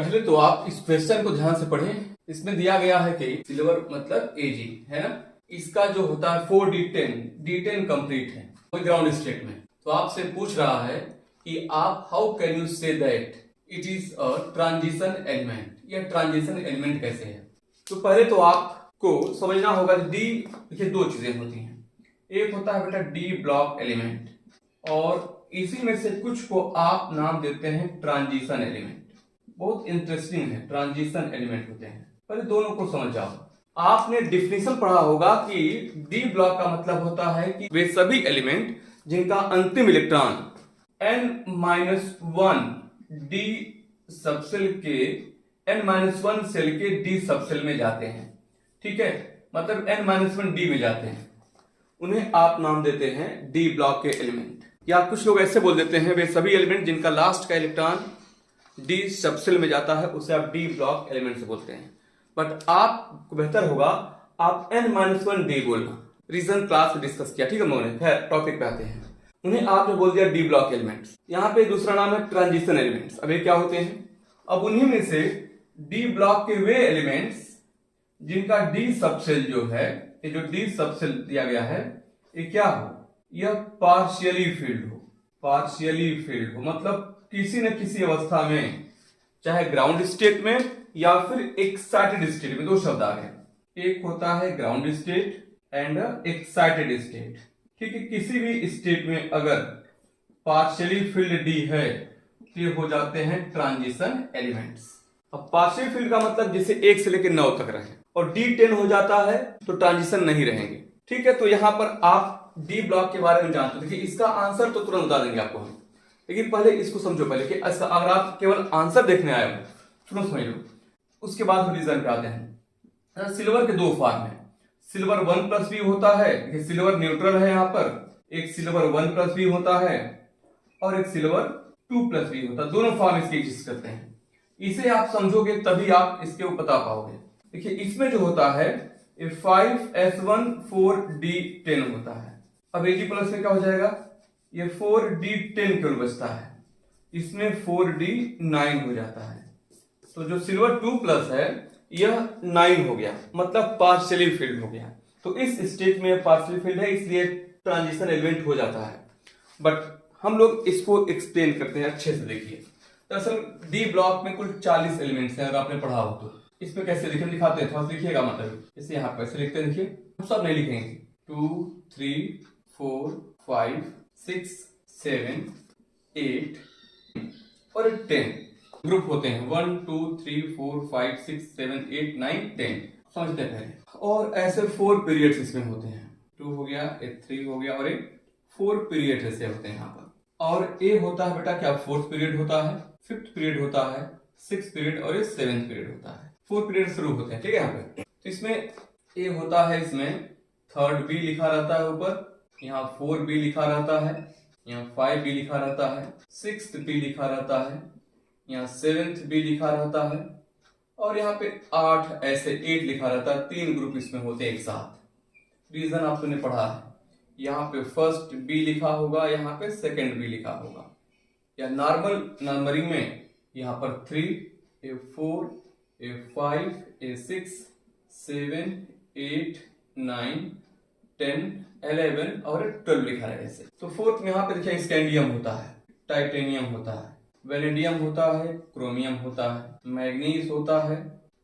पहले तो आप इस क्वेश्चन को ध्यान से पढ़ें। इसमें दिया गया है कि सिल्वर मतलब Ag है ना, इसका जो होता है 4d10, d10 कंप्लीट है कोई ग्राउंड स्टेट में। तो आपसे पूछ रहा है कि आप how can you say that it is a transition element, यह ट्रांजिशन एलिमेंट कैसे है। तो पहले तो आपको समझना होगा कि डी, देखिए दो चीजें होती हैं, एक होता है बेटा डी ब्लॉक एलिमेंट और इसी में से कुछ को आप नाम देते हैं ट्रांजिशन एलिमेंट। बहुत इंटरेस्टिंग है, ट्रांजिशन एलिमेंट होते हैं। पहले दोनों को समझ जाओ। आपने डिफिनेशन पढ़ा होगा कि डी ब्लॉक का मतलब होता है कि वे सभी एलिमेंट जिनका अंतिम इलेक्ट्रॉन n-1 डी सबसेल के n-1 सेल के डी सबसेल में जाते हैं, ठीक है, मतलब n-1 डी में जाते हैं, उन्हें आप नाम देते हैं डी ब्लॉक के एलिमेंट। या कुछ लोग ऐसे बोल देते हैं वे सभी एलिमेंट जिनका लास्ट का इलेक्ट्रॉन डी सबसेल में जाता है उसे आप डी ब्लॉक एलिमेंट से बोलते हैं। बट आपको बेहतर होगा आप n-1 डी बोलना। रीजन क्लास में डिस्कस किया, ठीक है मोने। खैर टॉपिक पे आते हैं। उन्हें आपने बोल दिया डी ब्लॉक एलिमेंट्स। यहाँ पे दूसरा नाम है ट्रांजिशन एलिमेंट्स। अब ये क्या होते हैं? अब उन्हीं में से डी ब्लॉक के वे एलिमेंट्स जिनका डी सबसेल जो है, ये जो डी सबसेल दिया गया है, ये क्या हो? यह पार्शियली फील्ड हो। पार्शियली फील्ड हो मतलब किसी न किसी अवस्था में, चाहे ग्राउंड स्टेट में या फिर एक्साइटेड स्टेट में। दो शब्द आ गए, एक होता है ground state and excited state, ठीक है। किसी भी स्टेट में अगर पार्शियली फील्ड डी है तो ये हो जाते हैं ट्रांजिशन एलिमेंट्स। अब पार्शियल फील्ड का मतलब जैसे 1 से लेकर 9 तक रहे और D10 हो जाता है तो ट्रांजिशन नहीं रहेंगे, ठीक है। तो यहां पर आप डी ब्लॉक के बारे में जानते हो। देखिए इसका आंसर तो तुरंत बता देंगे आपको हम, लेकिन पहले इसको समझो पहले कि अगर आप केवल आंसर देखने आए हो, सुनो समझ लो, उसके बाद हम रीजन पे आते हैं। सिल्वर के दो फॉर्म है, सिल्वर 1 भी होता है, सिल्वर न्यूट्रल है यहाँ पर, एक सिल्वर 1 भी होता है और एक सिल्वर 2 भी होता है। दोनों फॉर्म इसके एग्जिस्ट करते हैं। इसे आप समझोगे तभी आप इसके बता पाओगे। देखिए इसमें जो होता है 5s1 4d10 होता है। अब Ag प्लस में क्या हो जाएगा? ये 4d10 क्यों बचता है, इसमें 4d9 हो जाता है। तो जो सिल्वर 2 है यह 9 हो गया, मतलब पार्शियली फील्ड हो गया। तो इस स्टेट में पार्शियली फील्ड है इसलिए ट्रांजिशन एलिमेंट हो जाता है। बट हम लोग इसको एक्सप्लेन करते हैं अच्छे से। देखिए दरअसल डी ब्लॉक में कुल 40 एलिमेंट्स हैं, अगर आपने पढ़ा हो तो। इसमें कैसे लिखे दिखाते हैं, थोड़ा लिखिएगा, मतलब जैसे यहाँ पर ऐसे लिखते हैं। देखिए हम सब नहीं लिखेंगे, 2 3 4 5 6 7 8 और 10 ग्रुप होते हैं। 1 2 3 4 5 6 7 8 9 10 समझते हैं पहले। और ऐसे 4 पीरियड्स इसमें होते हैं, 2 हो गया, एक 3 हो गया और एक 4 पीरियड ऐसे होते हैं यहाँ पर। और ए होता है बेटा क्या, 4th पीरियड होता है, 5th पीरियड होता है, 6th पीरियड और ये 7th पीरियड होता है। 4 पीरियड शुरू होते हैं, ठीक है। यहाँ पे तो इसमें ए होता है, इसमें 3rd बी लिखा रहता है ऊपर, यहाँ 4 बी लिखा रहता है, यहाँ 5 बी लिखा रहता है, 6th बी लिखा रहता है, यहाँ 7th बी लिखा रहता है और यहाँ पे 8 ऐसे 8 लिखा रहता है। 3 ग्रुप इसमें होते हैं एक साथ। रीजन आपने पढ़ा है, यहाँ पे 1st बी लिखा होगा, यहाँ पे 2nd बी लिखा होगा। या नॉर्मल नंबरिंग में यहाँ पर 3 A4 A5 A6 7 8 9 10 11 और 12 लिखा है ऐसे। तो 4th में यहाँ पे देखिए स्कैंडियम होता है, टाइटेनियम होता है, वेनेडियम होता है, क्रोमियम होता है, मैग्नीज होता है,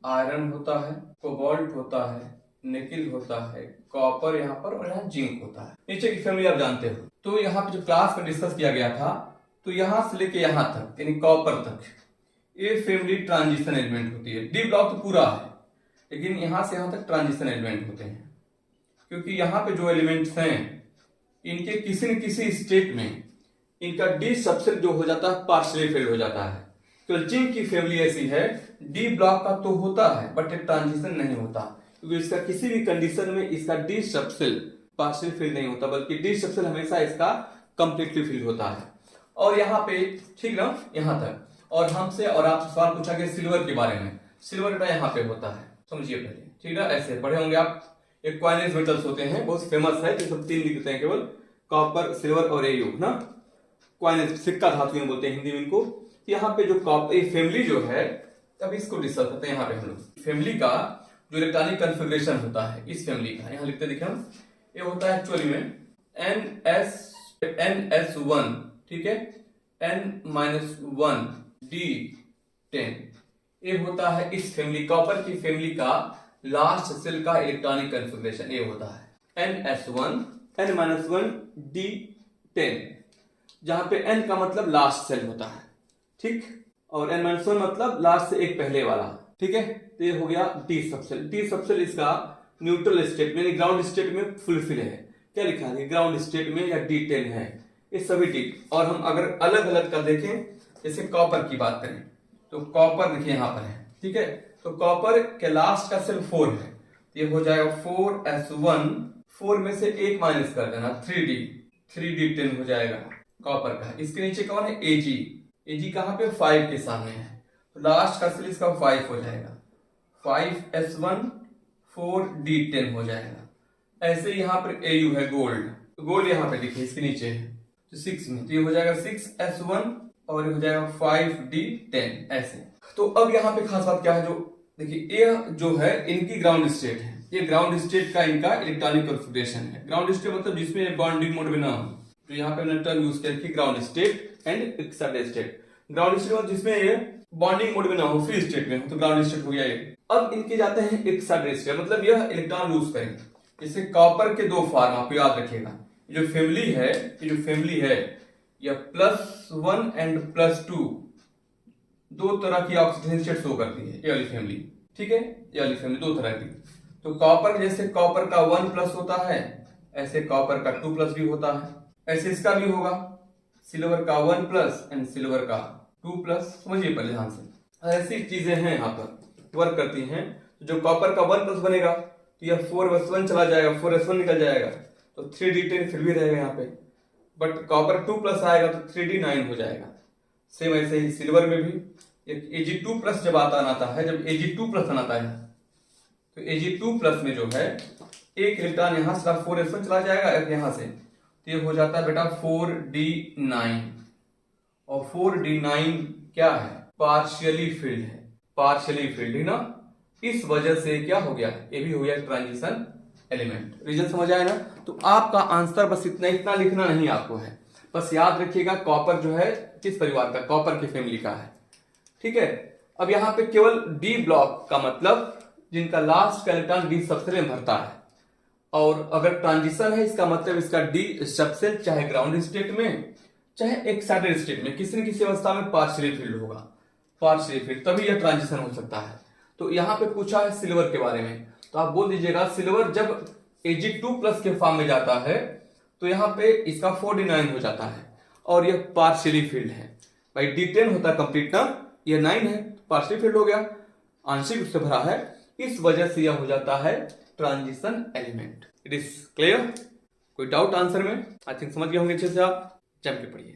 आयरन होता है, कोबाल्ट होता है, निकिल होता है, कॉपर यहाँ पर और यहाँ जिंक होता है। नीचे की फैमिली आप जानते हो। तो यहाँ पे जो क्लास में डिस्कस किया गया था, तो यहाँ से लेके यहाँ तक यानी कॉपर तक ये फैमिली ट्रांजिशन एलिमेंट होती है। डी ब्लॉक तो पूरा है, लेकिन यहाँ से यहाँ तक ट्रांजिशन एलिमेंट होते हैं, क्योंकि यहाँ पे जो एलिमेंट्स हैं इनके किसी न किसी स्टेट में इनका डी सबसेल जो हो जाता है पार्शियली फील्ड हो जाता है। तो जिंक की फैमिली ऐसी है, डी ब्लॉक का तो होता है बट ट्रांजिशन नहीं होता, क्योंकि इसका किसी भी कंडीशन में इसका डी सबसेल पार्शियल फील्ड नहीं होता, बल्कि डी सबसेल हमेशा इसका कंप्लीटली फील्ड होता है। और यहाँ पे ठीक ना, यहाँ तक। और हमसे और आपसे सवाल पूछा गया सिल्वर के बारे में। सिल्वर का यहाँ पे होता है, समझिए पहले, ठीक है। ऐसे पढ़े होंगे आप, एक क्वाइनेज मेटल्स होते हैं, बहुत फेमस है, तो 3 लिखते हैं केवल, कॉपर सिल्वर और एयू ना। क्वाइनेज सिक्का धातु बोलते हैं हिंदी में इनको। यहाँ पे जो कॉपर फैमिली जो है अब इसको डिस्कस करते हैं। यहाँ पे हम लोग फैमिली का जो इलेक्ट्रॉनिक कॉन्फ़िगरेशन होता है इस फैमिली का, यहाँ लिखते देखिए हम, ये होता है एक्चुअली में NS1, ठीक है, N-1 D10, ये होता है इस फैमिली कॉपर की फैमिली का लास्ट सेल का इलेक्ट्रॉनिक कॉन्फ़िगरेशन, ये होता है NS1 N-1 D10, जहां पे N का मतलब लास्ट सेल होता है, ठीक, और N-1 मतलब लास्ट से एक पहले वाला, ठीक है। तो ये हो गया डी सबसेल। डी सबसेल इसका न्यूट्रल स्टेट में ग्राउंड स्टेट में फुलफिल है, क्या लिखा है, ग्राउंड स्टेट में या D10 है, ये सभी डी। और हम अगर अलग अलग कर देखें, जैसे कॉपर की बात करें तो कॉपर देखिए यहाँ पर है, ठीक है, तो कॉपर के लास्ट का सेल 4 है, ये हो जाएगा 4S1, 4 में से एक माइनस कर देना 3D10 हो जाएगा कॉपर का। इसके नीचे कौन है, Ag कहाँ पे 5 के सामने है, तो लास्ट का सेल इसका 5 हो जाएगा, 5S1 4D10 हो जाएगा। ऐसे यहाँ पर Au है गोल्ड यहाँ पे देखिए इसके नीचे है तो 6 में, तो ये हो जाएगा 6S1 और ये हो जाएगा 5D10 ऐसे। तो अब यहाँ पे खास बात क्या है, जो देखिए ये जो है इनकी ग्राउंड स्टेट है, ये ग्राउंड स्टेट का इनका इलेक्ट्रॉनिक कॉन्फ़िगरेशन है। ग्राउंड स्टेट मतलब जिसमें बॉन्डिंग मोड में ना हो, तो यहाँ पे मैंने टर्म यूज किया ground state and excited state. Ground state मतलब जिसमें ये बॉन्डिंग मोड में ना हो, फ्री स्टेट में हो, तो ग्राउंड स्टेट हो गया ये। अब इनके जाते हैं एक्साइटेड स्टेट, मतलब यह इलेक्ट्रॉन लूज करेंगे। जैसे कॉपर के दो फॉर्म आपको याद रखिएगा, जो फैमिली है, ये जो फैमिली है या +1 एंड +2 दो तरह की ऑक्सीडेशन स्टेट शो करती है, ये वाली फैमिली, ठीक है, ये वाली फैमिली दो तरह की। तो कॉपर जैसे कॉपर का 1+ होता है, ऐसे कॉपर का 2+ भी होता है, ऐसे इसका भी होगा, सिल्वर का 1+ एंड सिल्वर का 2+, समझिए पहले ध्यान से। ऐसी चीजें हैं यहाँ पर वर्क करती हैं। जो कॉपर का 1+ बनेगा तो यह 4S1 चला जाएगा, 4S1 निकल जाएगा, तो 3D10 फिर भी रहेगा यहाँ पे, बट कॉपर 2+ आएगा तो 3D9 हो जाएगा। सेम ऐसे ही सिल्वर में भी Ag2+ जब आता है, जब Ag2+ आता है तो Ag2+ में जो है एक इलेक्ट्रॉन यहाँ से 4S1 चला जाएगा यहाँ से, तो ये हो जाता है बेटा 4D9, और 4D9 क्या है, पार्शियली फिल्ड है, पार्शियली फिल्ड है ना, इस वजह से क्या हो गया, ये भी हो गया ट्रांजिशन एलिमेंट। रीजन समझ आया ना। तो आपका आंसर बस इतना लिखना नहीं आपको है, बस याद रखिएगा कॉपर जो है किस परिवार का, कॉपर की फैमिली का है, ठीक है। अब यहाँ पे केवल डी ब्लॉक का मतलब जिनका लास्ट का इलेक्ट्रॉन डी सबसेल में भरता है, और अगर ट्रांजिशन है इसका मतलब इसका डी सबसेल चाहे ग्राउंड स्टेट में चाहे एक्साइटेड स्टेट में किसी न किसी अवस्था में पार्शियली फील्ड होगा, पार्शियली फील्ड, तभी यह ट्रांजिशन हो सकता है। तो यहाँ पे पूछा है सिल्वर के बारे में, तो आप बोल दीजिएगा सिल्वर जब Ag2+ के फॉर्म में जाता है तो यहाँ पे इसका 4D9 हो जाता है, और यह पार्शियली फील्ड है भाई, D10 होता है कंप्लीट ना, यह 9 है, पार्शियली फील्ड हो गया, आंशिक रूप से भरा है, इस वजह से यह हो जाता है transition element. It is clear? कोई डाउट आंसर में? आई थिंक समझ गए होंगे अच्छे से आप, जम के पढ़िए।